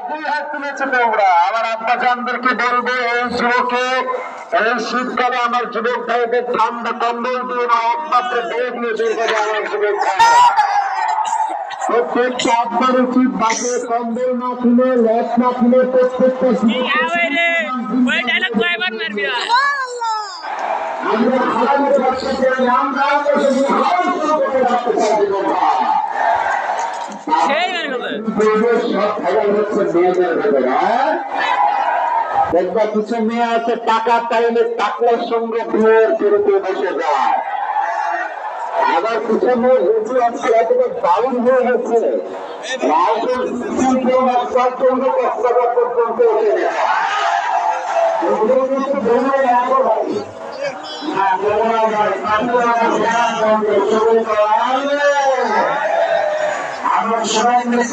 দুই হাত তুলেছে তোমরা। আমার আব্বা জানদেরকে বলবো, এই যুবকে এই শীতকালে আমার যুবক ভাইদের ঠান্ডা কম্বল দিয়ে না, একমাত্র বেগ নিয়ে বের করে আমার যুবক ভাইরা। প্রত্যেকটা আব্বার উচিত বাসে কম্বল না খুলে, ল্যাস না খুলে প্রত্যেকটা আমরা হারানোর ব্যবসা করে আমরা সব খেলা হচ্ছে মেয়েদের ভেতরে। দেখবা কিছু মেয়ে আছে টাকা চাইলে টাকলার সঙ্গে বিয়ের শুরুতে বসে যায়। আবার কিছু মেয়ে বেশি আছে এতটা দারুণ হয়ে গেছে, পর্যন্ত উঠে যায়। আমরা সবাই মিলে